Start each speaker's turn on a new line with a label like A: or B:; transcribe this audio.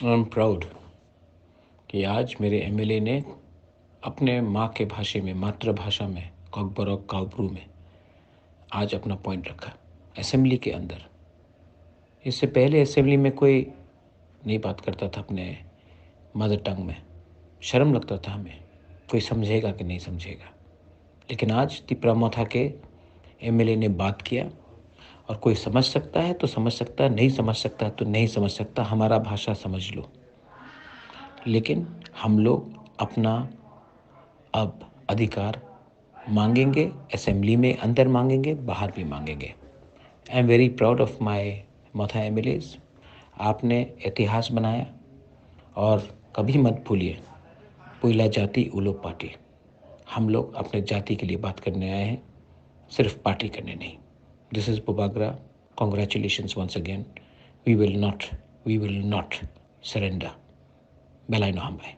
A: I am proud कि आज मेरे एमएलए ने अपने माँ के भाषा में, मातृभाषा में, कॉकबरॉक काउप्रू में आज अपना पॉइंट रखा असेंबली के अंदर। इससे पहले असेंबली में कोई नहीं बात करता था अपने मदर टंग में, शर्म लगता था हमें, कोई समझेगा कि नहीं समझेगा। लेकिन आज तिपरामोथा के एमएलए ने बात किया और कोई समझ सकता है तो समझ सकता है, नहीं समझ सकता तो नहीं समझ सकता, हमारा भाषा समझ लो। लेकिन हम लोग अपना अब अधिकार मांगेंगे, असेंबली में अंदर मांगेंगे, बाहर भी मांगेंगे। I am very proud of my Motha MLAs. आपने इतिहास बनाया और कभी मत भूलिए, पुइला जाति उलो पार्टी। हम लोग अपने जाति के लिए बात करने आए हैं, सिर्फ पार्टी करने नहीं। दिस इज बुबागरा। Congratulations once again. We will not surrender. बेलाइनो हम भाई।